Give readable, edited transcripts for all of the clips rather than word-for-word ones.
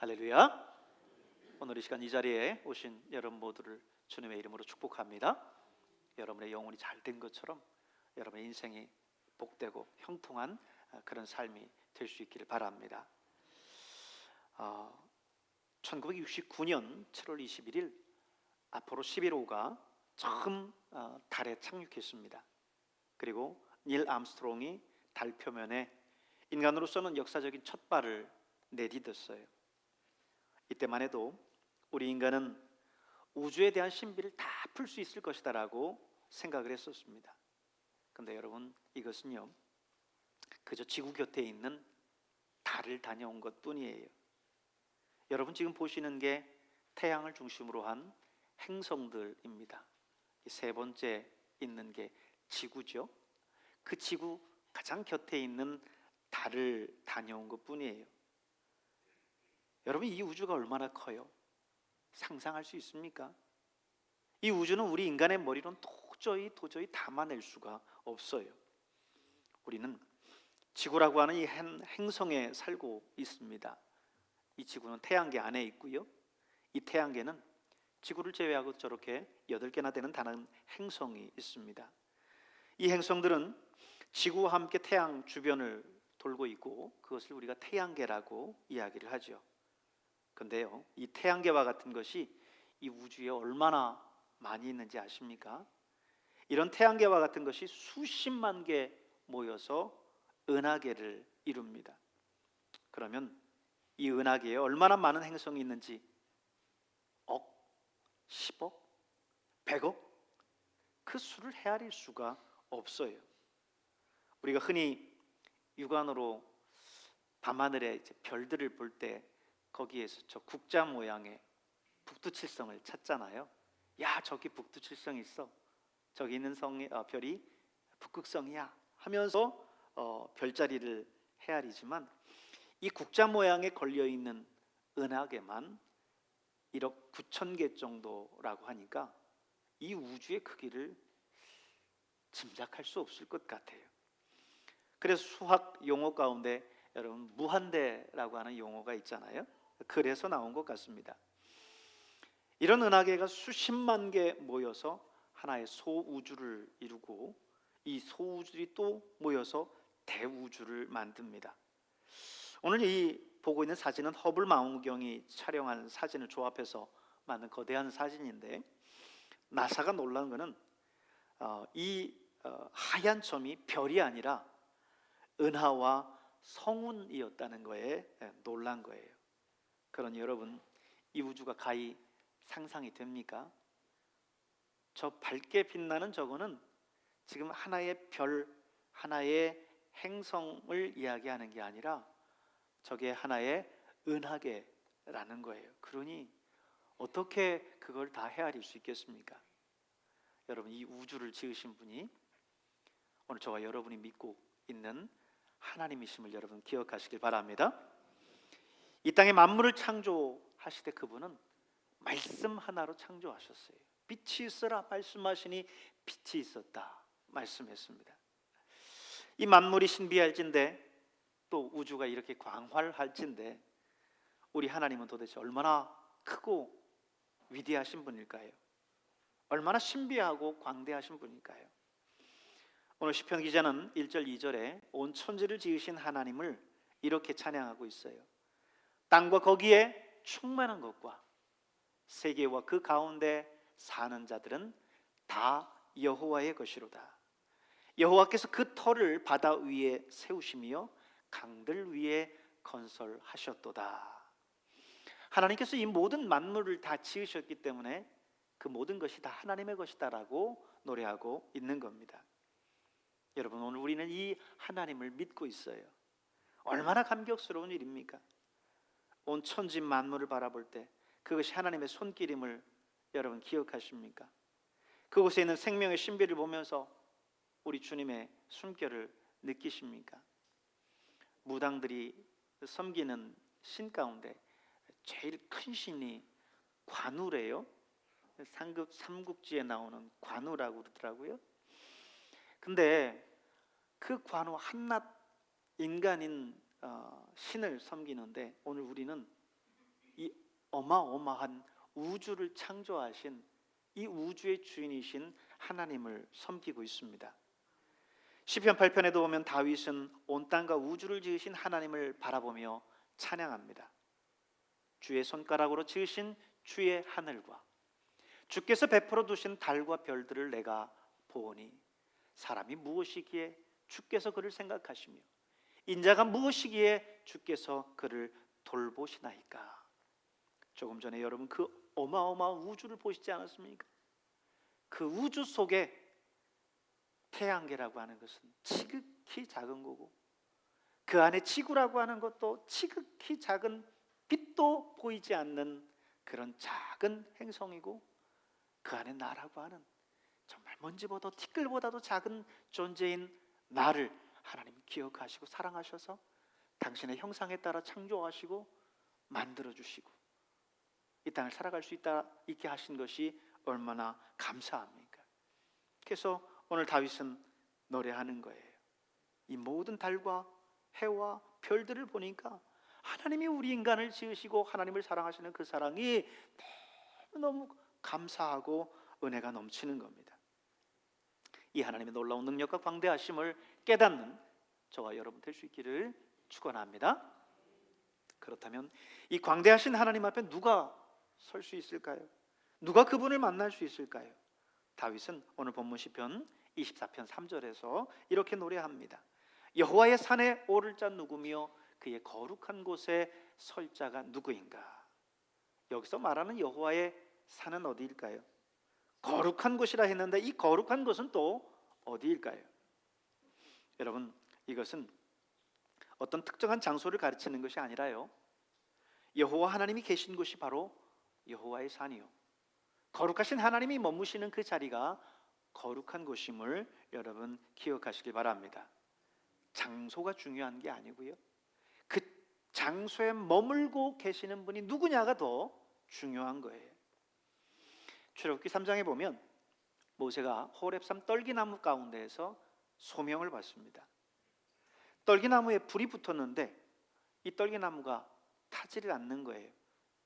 할렐루야. 오늘 이 시간 이 자리에 오신 여러분 모두를 주님의 이름으로 축복합니다. 여러분의 영혼이 잘 된 것처럼 여러분의 인생이 복되고 형통한 그런 삶이 될 수 있기를 바랍니다. 1969년 7월 21일 아폴로 11호가 처음 달에 착륙했습니다. 그리고 닐 암스트롱이 달 표면에 인간으로서는 역사적인 첫 발을 내딛었어요. 이때만 해도 우리 인간은 우주에 대한 신비를 다 풀 수 있을 것이다라고 생각을 했었습니다. 그런데 여러분, 이것은요 그저 지구 곁에 있는 달을 다녀온 것 뿐이에요. 여러분 지금 보시는 게 태양을 중심으로 한 행성들입니다. 세 번째 있는 게 지구죠. 그 지구 가장 곁에 있는 달을 다녀온 것 뿐이에요. 여러분, 이 우주가 얼마나 커요? 상상할 수 있습니까? 이 우주는 우리 인간의 머리로는 도저히 담아낼 수가 없어요. 우리는 지구라고 하는 이 행성에 살고 있습니다. 이 지구는 태양계 안에 있고요, 이 태양계는 지구를 제외하고 저렇게 8개나 되는 다른 행성이 있습니다. 이 행성들은 지구와 함께 태양 주변을 돌고 있고 그것을 우리가 태양계라고 이야기를 하죠. 근데요, 이 태양계와 같은 것이 이 우주에 얼마나 많이 있는지 아십니까? 이런 태양계와 같은 것이 수십만 개 모여서 은하계를 이룹니다. 그러면 이 은하계에 얼마나 많은 행성이 있는지 억, 10억, 100억 그 수를 헤아릴 수가 없어요. 우리가 흔히 육안으로 밤하늘에 별들을 볼 때 거기에서 저 국자 모양의 북두칠성을 찾잖아요. 야, 저기 북두칠성 있어. 저기 있는 별이 북극성이야 하면서 별자리를 헤아리지만 이 국자 모양에 걸려있는 은하계만 1억 9천 개 정도라고 하니까 이 우주의 크기를 짐작할 수 없을 것 같아요. 그래서 수학 용어 가운데 여러분 무한대라고 하는 용어가 있잖아요. 그래서 나온 것 같습니다. 이런 은하계가 수십만 개 모여서 하나의 소우주를 이루고 이 소우주들이 또 모여서 대우주를 만듭니다. 오늘 이 보고 있는 사진은 허블 망원경이 촬영한 사진을 조합해서 만든 거대한 사진인데, 나사가 놀란 것은 이 하얀 점이 별이 아니라 은하와 성운이었다는 거에 놀란 거예요. 그러니 여러분, 이 우주가 가히 상상이 됩니까? 저 밝게 빛나는 저거는 지금 하나의 별, 하나의 행성을 이야기하는 게 아니라 저게 하나의 은하계라는 거예요. 그러니 어떻게 그걸 다 헤아릴 수 있겠습니까? 여러분, 이 우주를 지으신 분이 오늘 저와 여러분이 믿고 있는 하나님이심을 여러분 기억하시길 바랍니다. 이 땅에 만물을 창조하시되 그분은 말씀 하나로 창조하셨어요. 빛이 있어라 말씀하시니 빛이 있었다 말씀했습니다. 이 만물이 신비할진데 또 우주가 이렇게 광활할진데 우리 하나님은 도대체 얼마나 크고 위대하신 분일까요? 얼마나 신비하고 광대하신 분일까요? 오늘 시편 기자는 1절 2절에 온 천지를 지으신 하나님을 이렇게 찬양하고 있어요. 땅과 거기에 충만한 것과 세계와 그 가운데 사는 자들은 다 여호와의 것이로다. 여호와께서 그 터를 바다 위에 세우시며 강들 위에 건설하셨도다. 하나님께서 이 모든 만물을 다 지으셨기 때문에 그 모든 것이 다 하나님의 것이다라고 노래하고 있는 겁니다. 여러분, 오늘 우리는 이 하나님을 믿고 있어요. 얼마나 감격스러운 일입니까? 온 천지 만물을 바라볼 때 그것이 하나님의 손길임을 여러분 기억하십니까? 그곳에 있는 생명의 신비를 보면서 우리 주님의 숨결을 느끼십니까? 무당들이 섬기는 신 가운데 제일 큰 신이 관우래요. 삼국지에 나오는 관우라고 그러더라고요. 근데 그 관우 한낱 인간인 신을 섬기는데 오늘 우리는 이 어마어마한 우주를 창조하신 이 우주의 주인이신 하나님을 섬기고 있습니다. 시편 8편에도 보면 다윗은 온 땅과 우주를 지으신 하나님을 바라보며 찬양합니다. 주의 손가락으로 지으신 주의 하늘과 주께서 베풀어 두신 달과 별들을 내가 보오니 사람이 무엇이기에 주께서 그를 생각하시며 인자가 무엇이기에 주께서 그를 돌보시나이까. 조금 전에 여러분 그 어마어마한 우주를 보시지 않았습니까? 그 우주 속에 태양계라고 하는 것은 지극히 작은 거고, 그 안에 지구라고 하는 것도 지극히 작은, 빛도 보이지 않는 그런 작은 행성이고, 그 안에 나라고 하는 정말 먼지보다 티끌보다도 작은 존재인 나를 하나님 기억하시고 사랑하셔서 당신의 형상에 따라 창조하시고 만들어주시고 이 땅을 살아갈 수 있게 하신 것이 얼마나 감사합니까? 그래서 오늘 다윗은 노래하는 거예요. 이 모든 달과 해와 별들을 보니까 하나님이 우리 인간을 지으시고 하나님을 사랑하시는 그 사랑이 너무 감사하고 은혜가 넘치는 겁니다. 이 하나님의 놀라운 능력과 광대하심을 깨닫는 저와 여러분 될 수 있기를 축원합니다. 그렇다면 이 광대하신 하나님 앞에 누가 설 수 있을까요? 누가 그분을 만날 수 있을까요? 다윗은 오늘 본문 시편 24편 3절에서 이렇게 노래합니다. 여호와의 산에 오를 자 누구며 그의 거룩한 곳에 설 자가 누구인가? 여기서 말하는 여호와의 산은 어디일까요? 거룩한 곳이라 했는데 이 거룩한 곳은 또 어디일까요? 여러분, 이것은 어떤 특정한 장소를 가르치는 것이 아니라요, 여호와 하나님이 계신 곳이 바로 여호와의 산이요, 거룩하신 하나님이 머무시는 그 자리가 거룩한 곳임을 여러분 기억하시길 바랍니다. 장소가 중요한 게 아니고요, 그 장소에 머물고 계시는 분이 누구냐가 더 중요한 거예요. 출애굽기 3장에 보면 모세가 호렙산 떨기나무 가운데에서 소명을 받습니다. 떨기나무에 불이 붙었는데 이 떨기나무가 타지를 않는 거예요.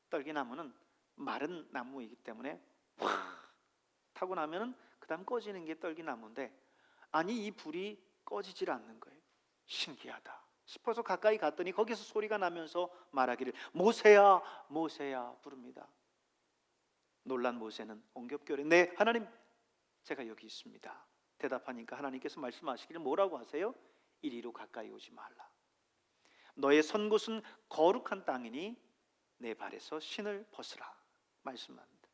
떨기나무는 마른 나무이기 때문에 확 타고 나면은 그다음 꺼지는 게 떨기나무인데, 아니 이 불이 꺼지질 않는 거예요. 신기하다 싶어서 가까이 갔더니 거기서 소리가 나면서 말하기를 모세야 모세야 부릅니다. 놀란 모세는 엉겹결에 네 하나님 제가 여기 있습니다 대답하니까 하나님께서 말씀하시기를 뭐라고 하세요? 이리로 가까이 오지 말라. 너의 선 곳은 거룩한 땅이니 내 발에서 신을 벗으라 말씀합니다.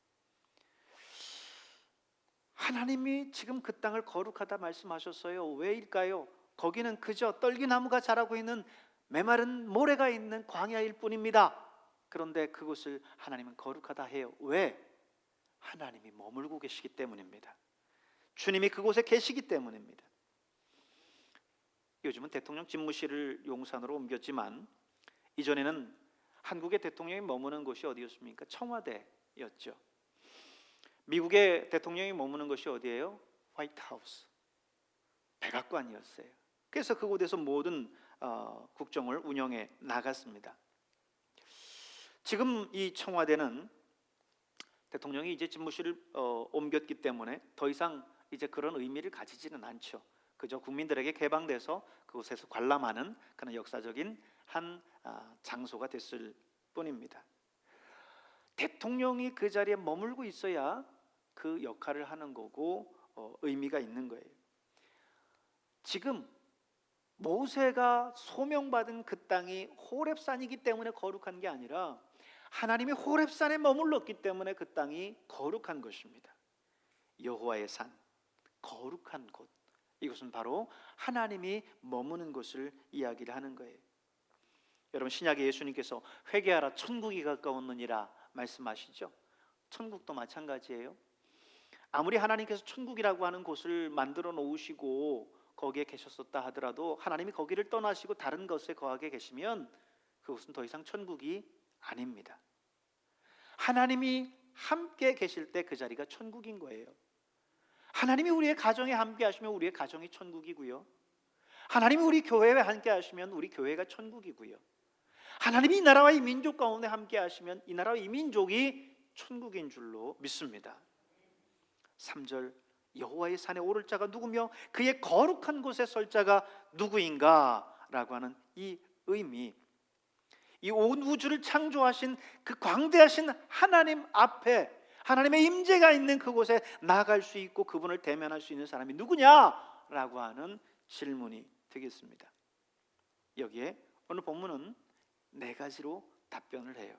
하나님이 지금 그 땅을 거룩하다 말씀하셨어요. 왜일까요? 거기는 그저 떨기나무가 자라고 있는 메마른 모래가 있는 광야일 뿐입니다. 그런데 그곳을 하나님은 거룩하다 해요. 왜? 하나님이 머물고 계시기 때문입니다. 주님이 그곳에 계시기 때문입니다. 요즘은 대통령 집무실을 용산으로 옮겼지만 이전에는 한국의 대통령이 머무는 곳이 어디였습니까? 청와대였죠. 미국의 대통령이 머무는 것이 어디예요? 화이트하우스, 백악관이었어요. 그래서 그곳에서 모든 국정을 운영해 나갔습니다. 지금 이 청와대는 대통령이 이제 집무실을 옮겼기 때문에 더 이상 이제 그런 의미를 가지지는 않죠. 그저 국민들에게 개방돼서 그곳에서 관람하는 그런 역사적인 한 장소가 됐을 뿐입니다. 대통령이 그 자리에 머물고 있어야 그 역할을 하는 거고 의미가 있는 거예요. 지금 모세가 소명받은 그 땅이 호렙산이기 때문에 거룩한 게 아니라 하나님이 호렙산에 머물렀기 때문에 그 땅이 거룩한 것입니다. 여호와의 산, 거룩한 곳, 이것은 바로 하나님이 머무는 곳을 이야기를 하는 거예요. 여러분, 신약에 예수님께서 회개하라 천국이 가까웠느니라 말씀하시죠. 천국도 마찬가지예요. 아무리 하나님께서 천국이라고 하는 곳을 만들어 놓으시고 거기에 계셨었다 하더라도 하나님이 거기를 떠나시고 다른 것에 거하게 계시면 그것은 더 이상 천국이 아닙니다. 하나님이 함께 계실 때 그 자리가 천국인 거예요. 하나님이 우리의 가정에 함께 하시면 우리의 가정이 천국이고요, 하나님이 우리 교회에 함께 하시면 우리 교회가 천국이고요, 하나님이 이 나라와 이 민족 가운데 함께 하시면 이 나라와 이 민족이 천국인 줄로 믿습니다. 3절, 여호와의 산에 오를 자가 누구며 그의 거룩한 곳에 설 자가 누구인가 라고 하는 이 의미, 이 온 우주를 창조하신 그 광대하신 하나님 앞에, 하나님의 임재가 있는 그곳에 나아갈 수 있고 그분을 대면할 수 있는 사람이 누구냐라고 하는 질문이 되겠습니다. 여기에 오늘 본문은 4가지로 답변을 해요.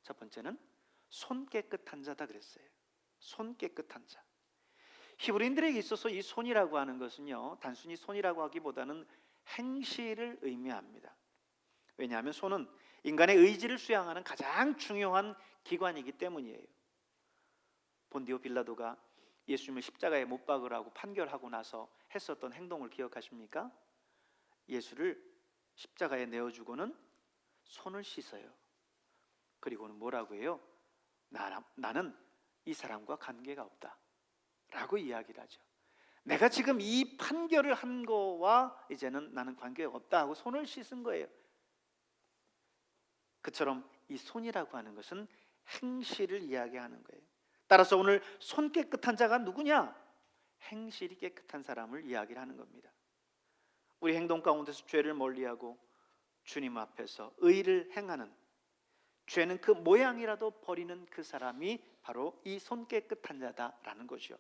첫 번째는 손 깨끗한 자다 그랬어요. 손 깨끗한 자. 히브리인들에게 있어서 이 손이라고 하는 것은요, 단순히 손이라고 하기보다는 행실을 의미합니다. 왜냐하면 손은 인간의 의지를 수양하는 가장 중요한 기관이기 때문이에요. 본디오 빌라도가 예수님을 십자가에 못 박으라고 판결하고 나서 했었던 행동을 기억하십니까? 예수를 십자가에 내어주고는 손을 씻어요. 그리고는 뭐라고 해요? 나는 이 사람과 관계가 없다 라고 이야기를 하죠. 내가 지금 이 판결을 한 거와 이제는 나는 관계가 없다 하고 손을 씻은 거예요. 그처럼 이 손이라고 하는 것은 행실을 이야기하는 거예요. 따라서 오늘 손 깨끗한 자가 누구냐? 행실이 깨끗한 사람을 이야기를 하는 겁니다. 우리 행동 가운데서 죄를 멀리하고 주님 앞에서 의를 행하는, 죄는 그 모양이라도 버리는 그 사람이 바로 이 손 깨끗한 자다라는 거죠.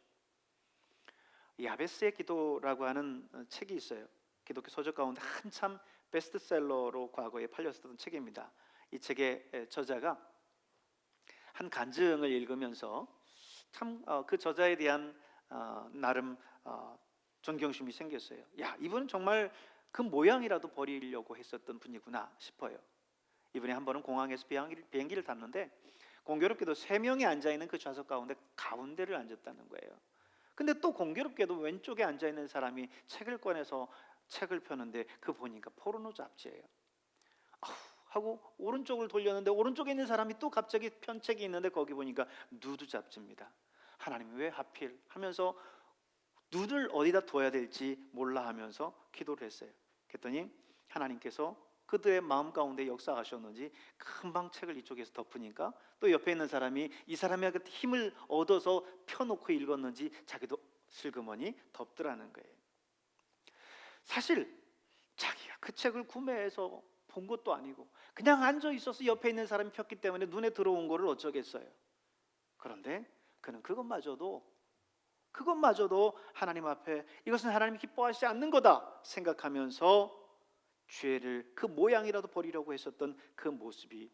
야베스의 기도라고 하는 책이 있어요. 기독교 서적 가운데 한참 베스트셀러로 과거에 팔렸었던 책입니다. 이 책의 저자가 한 간증을 읽으면서 참 그 저자에 대한 나름 존경심이 생겼어요. 야, 이분은 정말 그 모양이라도 버리려고 했었던 분이구나 싶어요. 이분이 한 번은 공항에서 비행기를 탔는데 공교롭게도 3명이 앉아있는 그 좌석 가운데 가운데를 앉았다는 거예요. 근데 또 공교롭게도 왼쪽에 앉아있는 사람이 책을 꺼내서 책을 펴는데 그 보니까 포르노 잡지예요. 하고 오른쪽을 돌렸는데 오른쪽에 있는 사람이 또 갑자기 편 책이 있는데 거기 보니까 누드 잡지입니다. 하나님 왜 하필 하면서 누드를 어디다 둬야 될지 몰라 하면서 기도를 했어요. 그랬더니 하나님께서 그들의 마음 가운데 역사하셨는지 금방 책을 이쪽에서 덮으니까 또 옆에 있는 사람이 이 사람의 힘을 얻어서 펴놓고 읽었는지 자기도 슬그머니 덮더라는 거예요. 사실 자기가 그 책을 구매해서 본 것도 아니고 그냥 앉아 있어서 옆에 있는 사람이 폈기 때문에 눈에 들어온 거를 어쩌겠어요. 그런데 그는 그것마저도 하나님 앞에 이것은 하나님이 기뻐하시지 않는 거다 생각하면서 죄를 그 모양이라도 버리려고 했었던 그 모습이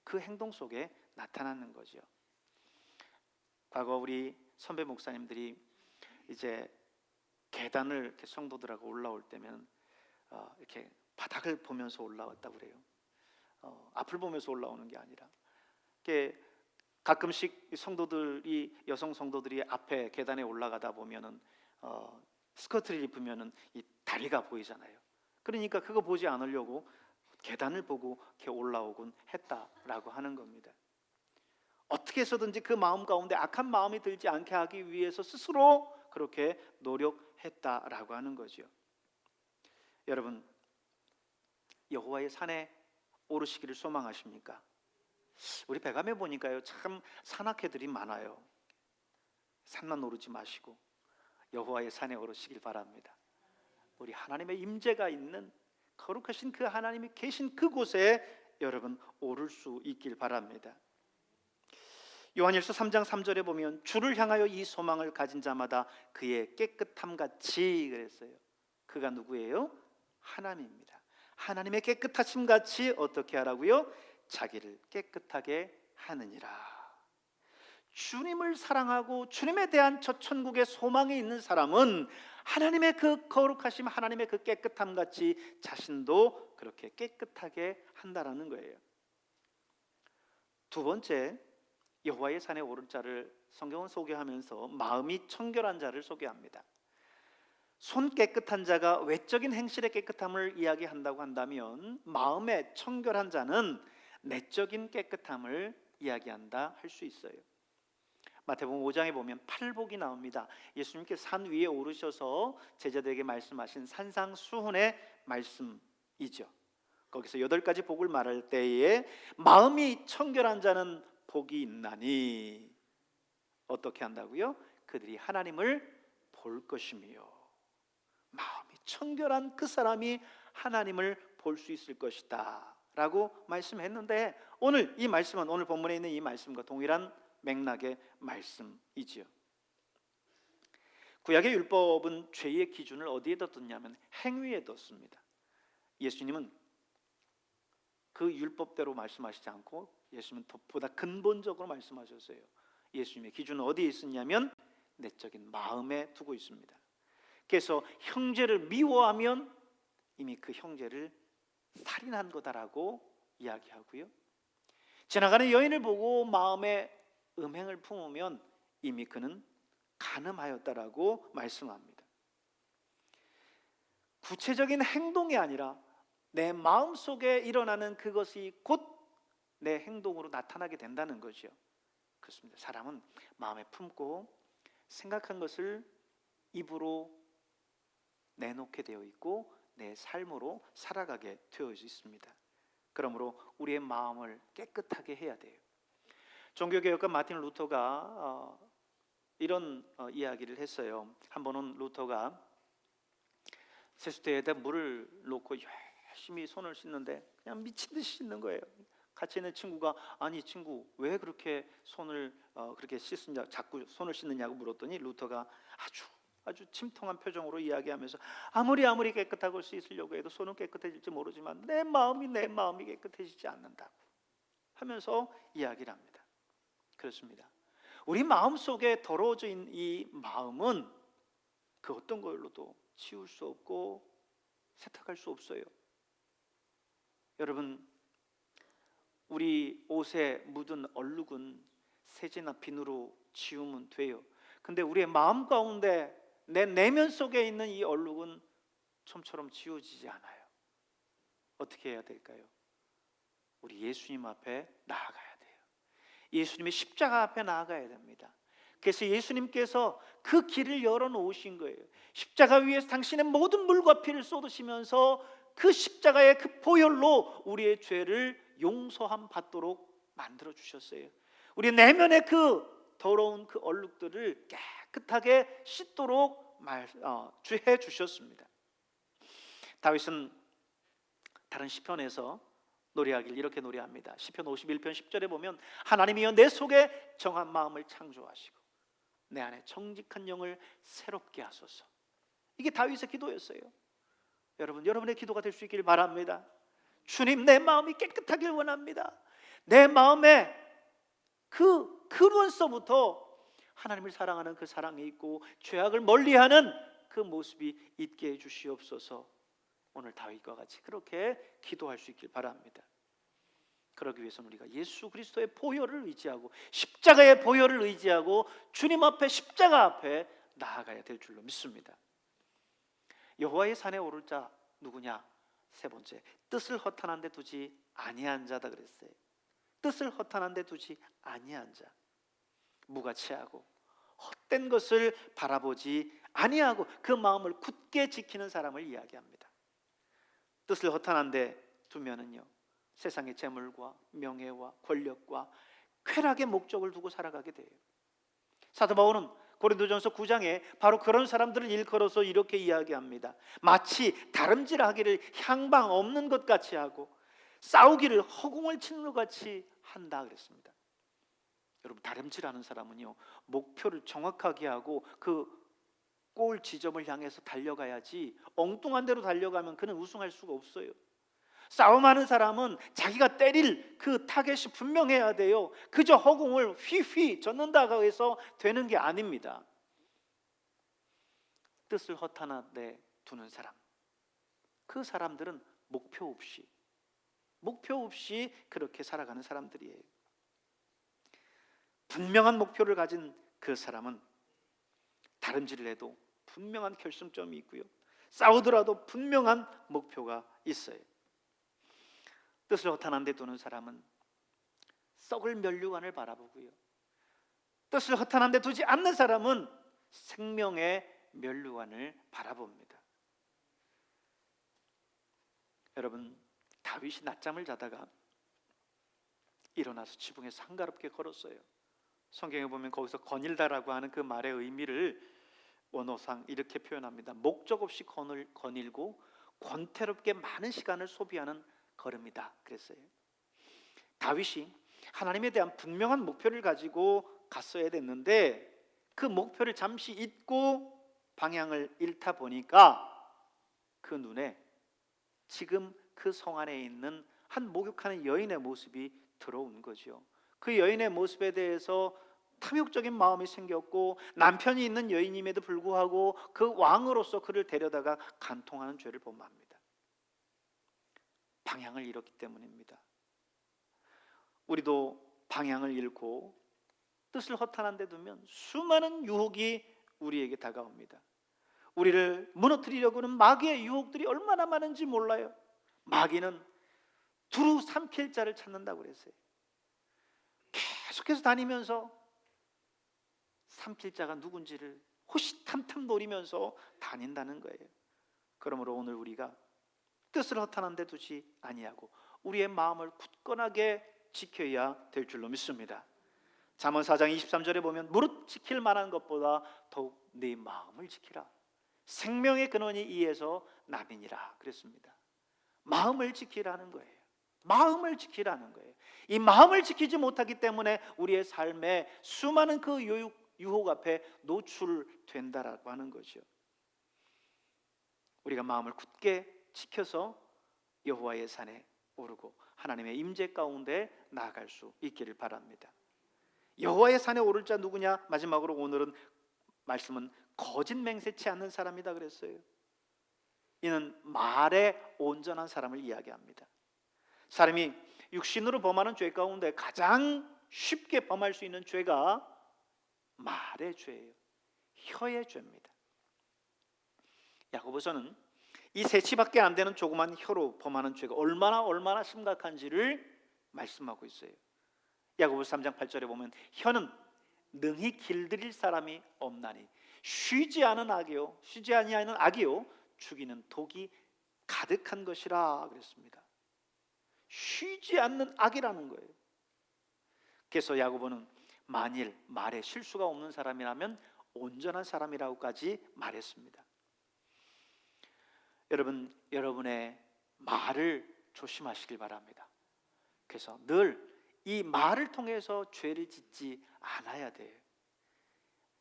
그 행동 속에 나타나는 거죠. 과거 우리 선배 목사님들이 이제 계단을 이렇게 성도들하고 올라올 때면 이렇게 바닥을 보면서 올라왔다고 그래요. 앞을 보면서 올라오는 게 아니라 이렇게 가끔씩 성도들이, 여성 성도들이 앞에 계단에 올라가다 보면은 스커트를 입으면은 이 다리가 보이잖아요. 그러니까 그거 보지 않으려고 계단을 보고 이렇게 올라오곤 했다라고 하는 겁니다. 어떻게 해서든지 그 마음 가운데 악한 마음이 들지 않게 하기 위해서 스스로 그렇게 노력했다라고 하는 거죠. 여러분, 여호와의 산에 오르시기를 소망하십니까? 우리 백암에 보니까요, 참 산악회들이 많아요. 산만 오르지 마시고 여호와의 산에 오르시길 바랍니다. 우리 하나님의 임재가 있는 거룩하신 그 하나님이 계신 그곳에 여러분 오를 수 있길 바랍니다. 요한일서 3장 3절에 보면 주를 향하여 이 소망을 가진 자마다 그의 깨끗함 같이 그랬어요. 그가 누구예요? 하나님입니다. 하나님의 깨끗하심 같이 어떻게 하라고요? 자기를 깨끗하게 하느니라. 주님을 사랑하고 주님에 대한 저 천국의 소망이 있는 사람은 하나님의 그 거룩하심, 하나님의 그 깨끗함 같이 자신도 그렇게 깨끗하게 한다라는 거예요. 두 번째, 여호와의 산에 오른 자를 성경은 소개하면서 마음이 청결한 자를 소개합니다. 손 깨끗한 자가 외적인 행실의 깨끗함을 이야기한다고 한다면 마음의 청결한 자는 내적인 깨끗함을 이야기한다 할 수 있어요. 마태복음 5장에 보면 팔복이 나옵니다. 예수님께 산 위에 오르셔서 제자들에게 말씀하신 산상수훈의 말씀이죠. 거기서 8가지 복을 말할 때에 마음이 청결한 자는 복이 있나니 어떻게 한다고요? 그들이 하나님을 볼 것이며, 마음이 청결한 그 사람이 하나님을 볼 수 있을 것이다 라고 말씀했는데, 오늘 이 말씀은 오늘 본문에 있는 이 말씀과 동일한 맥락의 말씀이지요. 구약의 율법은 죄의 기준을 어디에 뒀냐면 행위에 뒀습니다. 예수님은 그 율법대로 말씀하시지 않고 예수님은 보다 근본적으로 말씀하셨어요. 예수님의 기준은 어디에 있었냐면 내적인 마음에 두고 있습니다. 그래서 형제를 미워하면 이미 그 형제를 살인한 거다라고 이야기하고요, 지나가는 여인을 보고 마음에 음행을 품으면 이미 그는 간음하였다라고 말씀합니다. 구체적인 행동이 아니라 내 마음속에 일어나는 그것이 곧 내 행동으로 나타나게 된다는 거죠. 그렇습니다. 사람은 마음에 품고 생각한 것을 입으로 내놓게 되어 있고 내 삶으로 살아가게 되어 있습니다. 그러므로 우리의 마음을 깨끗하게 해야 돼요. 종교개혁가 마틴 루터가 이런 이야기를 했어요. 한 번은 루터가 세수대에다 물을 놓고 열심히 손을 씻는데 그냥 미친 듯이 씻는 거예요. 같이 있는 친구가 아니 친구 왜 그렇게 손을 그렇게 씻느냐, 자꾸 손을 씻느냐고 물었더니 루터가 아주 침통한 표정으로 이야기하면서 아무리 깨끗하고 씻으려고 해도 손은 깨끗해질지 모르지만 내 마음이 깨끗해지지 않는다고 하면서 이야기를 합니다. 그렇습니다. 우리 마음속에 더러워져 있는 이 마음은 그 어떤 걸로도 치울 수 없고 세탁할 수 없어요. 여러분, 우리 옷에 묻은 얼룩은 세제나 비누로 지우면 돼요. 근데 우리의 마음 가운데 내 내면 속에 있는 이 얼룩은 좀처럼 지워지지 않아요. 어떻게 해야 될까요? 우리 예수님 앞에 나아가야 돼요. 예수님의 십자가 앞에 나아가야 됩니다. 그래서 예수님께서 그 길을 열어놓으신 거예요. 십자가 위에서 당신의 모든 물과 피를 쏟으시면서 그 십자가의 그 보혈로 우리의 죄를 용서함 받도록 만들어 주셨어요. 우리 내면의 그 더러운 그 얼룩들을 깨끗하게 씻도록 해 주셨습니다. 다윗은 다른 시편에서 노래하길 이렇게 노래합니다. 시편 51편 10절에 보면 하나님이여 내 속에 정한 마음을 창조하시고 내 안에 정직한 영을 새롭게 하소서. 이게 다윗의 기도였어요. 여러분, 여러분의 기도가 될 수 있기를 바랍니다. 주님, 내 마음이 깨끗하길 원합니다. 내 마음에 그 근원서부터 하나님을 사랑하는 그 사랑이 있고 죄악을 멀리하는 그 모습이 있게 해 주시옵소서. 오늘 다윗과 같이 그렇게 기도할 수 있길 바랍니다. 그러기 위해서는 우리가 예수 그리스도의 보혈을 의지하고 십자가의 보혈을 의지하고 주님 앞에 십자가 앞에 나아가야 될 줄로 믿습니다. 여호와의 산에 오를 자 누구냐? 세 번째, 뜻을 허탄한 데 두지 아니한 자다 그랬어요. 뜻을 허탄한 데 두지 아니한 자, 무가치하고 헛된 것을 바라보지 아니하고 그 마음을 굳게 지키는 사람을 이야기합니다. 뜻을 허탄한 데 두면은요, 세상의 재물과 명예와 권력과 쾌락의 목적을 두고 살아가게 돼요. 사도 바울은 고린도전서 9장에 바로 그런 사람들을 일컬어서 이렇게 이야기합니다. 마치 다름질하기를 향방 없는 것 같이 하고 싸우기를 허공을 치는 것 같이 한다 그랬습니다. 여러분, 다름질하는 사람은요, 목표를 정확하게 하고 그 골 지점을 향해서 달려가야지 엉뚱한 데로 달려가면 그는 우승할 수가 없어요. 싸움하는 사람은 자기가 때릴 그 타겟이 분명해야 돼요. 그저 허공을 휘휘 젓는다고 해서 되는 게 아닙니다. 뜻을 허탄한 데 두는 사람, 그 사람들은 목표 없이 그렇게 살아가는 사람들이에요. 분명한 목표를 가진 그 사람은 다름질을 해도 분명한 결승점이 있고요, 싸우더라도 분명한 목표가 있어요. 뜻을 허탄한 데 두는 사람은 썩을 면류관을 바라보고요, 뜻을 허탄한 데 두지 않는 사람은 생명의 면류관을 바라봅니다. 여러분, 다윗이 낮잠을 자다가 일어나서 지붕에서 한가롭게 걸었어요. 성경에 보면 거기서 거닐다라고 하는 그 말의 의미를 원어상 이렇게 표현합니다. 목적 없이 거닐고 권태롭게 많은 시간을 소비하는 걸음이다 그랬어요. 다윗이 하나님에 대한 분명한 목표를 가지고 갔어야 됐는데 그 목표를 잠시 잊고 방향을 잃다 보니까 그 눈에 지금 그 성 안에 있는 한 목욕하는 여인의 모습이 들어온 거죠. 그 여인의 모습에 대해서 탐욕적인 마음이 생겼고 남편이 있는 여인임에도 불구하고 그 왕으로서 그를 데려다가 간통하는 죄를 범합니다. 방향을 잃었기 때문입니다. 우리도 방향을 잃고 뜻을 허탄한 데 두면 수많은 유혹이 우리에게 다가옵니다. 우리를 무너뜨리려고 하는 마귀의 유혹들이 얼마나 많은지 몰라요. 마귀는 두루 삼킬 자를 찾는다고 그랬어요. 계속해서 다니면서 삼킬 자가 누군지를 호시탐탐 노리면서 다닌다는 거예요. 그러므로 오늘 우리가 뜻을 허탄한 데 두지 아니하고 우리의 마음을 굳건하게 지켜야 될 줄로 믿습니다. 잠언 4장 23절에 보면 무릇 지킬 만한 것보다 더욱 네 마음을 지키라. 생명의 근원이 이에서 남이니라 그랬습니다. 마음을 지키라는 거예요. 마음을 지키라는 거예요. 이 마음을 지키지 못하기 때문에 우리의 삶에 수많은 그 유혹 앞에 노출된다라고 하는 거죠. 우리가 마음을 굳게 지켜서 여호와의 산에 오르고 하나님의 임재 가운데 나아갈 수 있기를 바랍니다. 여호와의 산에 오를 자 누구냐? 마지막으로 오늘은 말씀은 거짓 맹세치 않는 사람이다 그랬어요. 이는 말에 온전한 사람을 이야기합니다. 사람이 육신으로 범하는 죄 가운데 가장 쉽게 범할 수 있는 죄가 말의 죄예요. 혀의 죄입니다. 야고보서는 이 세치밖에 안 되는 조그만 혀로 범하는 죄가 얼마나 심각한지를 말씀하고 있어요. 야고보서 3장 8절에 보면 혀는 능히 길들일 사람이 없나니 쉬지 아니하는 악이요 죽이는 독이 가득한 것이라 그랬습니다. 쉬지 않는 악이라는 거예요. 그래서 야고보는 만일 말에 실수가 없는 사람이라면 온전한 사람이라고까지 말했습니다. 여러분의 말을 조심하시길 바랍니다. 그래서 늘 이 말을 통해서 죄를 짓지 않아야 돼요.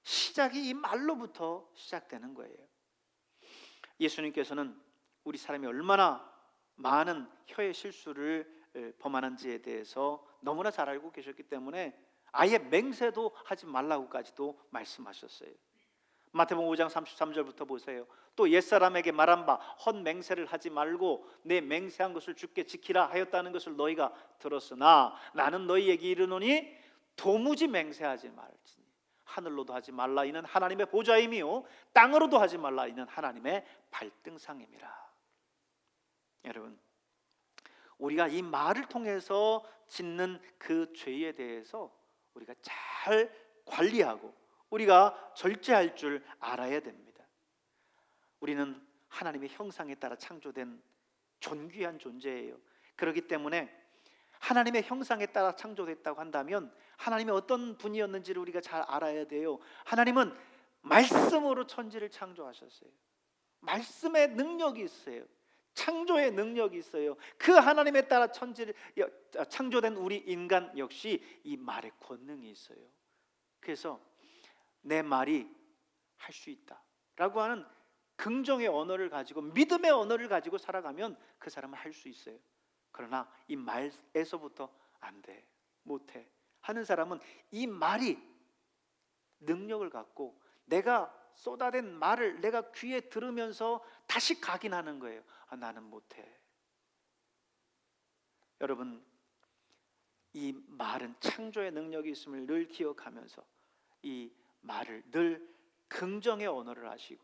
시작이 이 말로부터 시작되는 거예요. 예수님께서는 우리 사람이 얼마나 많은 혀의 실수를 범하는지에 대해서 너무나 잘 알고 계셨기 때문에 아예 맹세도 하지 말라고까지도 말씀하셨어요. 마태복음 5장 33절부터 보세요. 또 옛사람에게 말한 바 헛맹세를 하지 말고 내 맹세한 것을 주께 지키라 하였다는 것을 너희가 들었으나 나는 너희에게 이르노니 도무지 맹세하지 말지니 하늘로도 하지 말라 이는 하나님의 보좌임이요 땅으로도 하지 말라 이는 하나님의 발등상임이라. 여러분, 우리가 이 말을 통해서 짓는 그 죄에 대해서 우리가 잘 관리하고 우리가 절제할 줄 알아야 됩니다. 우리는 하나님의 형상에 따라 창조된 존귀한 존재예요. 그렇기 때문에 하나님의 형상에 따라 창조됐다고 한다면 하나님의 어떤 분이었는지를 우리가 잘 알아야 돼요. 하나님은 말씀으로 천지를 창조하셨어요. 말씀의 능력이 있어요. 창조의 능력이 있어요. 그 하나님에 따라 천지를 창조된 우리 인간 역시 이 말의 권능이 있어요. 그래서 내 말이 할 수 있다라고 하는 긍정의 언어를 가지고 믿음의 언어를 가지고 살아가면 그 사람은 할 수 있어요. 그러나 이 말에서부터 안 돼, 못해 하는 사람은 이 말이 능력을 갖고 내가 쏟아낸 말을 내가 귀에 들으면서 다시 각인하는 거예요. 나는 못해. 여러분, 이 말은 창조의 능력이 있음을 늘 기억하면서 이 말을 늘 긍정의 언어를 하시고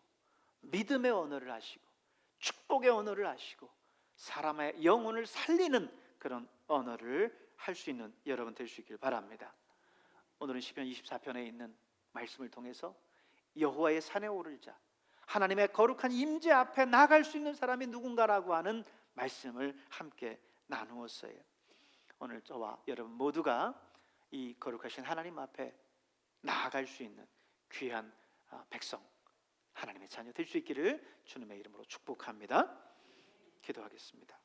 믿음의 언어를 하시고 축복의 언어를 하시고 사람의 영혼을 살리는 그런 언어를 할 수 있는 여러분 될 수 있길 바랍니다. 오늘은 시편 24편에 있는 말씀을 통해서 여호와의 산에 오를 자, 하나님의 거룩한 임재 앞에 나갈 수 있는 사람이 누군가라고 하는 말씀을 함께 나누었어요. 오늘 저와 여러분 모두가 이 거룩하신 하나님 앞에 나아갈 수 있는 귀한 백성, 하나님의 자녀 될 수 있기를 주님의 이름으로 축복합니다. 기도하겠습니다.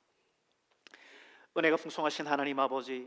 은혜가 풍성하신 하나님 아버지,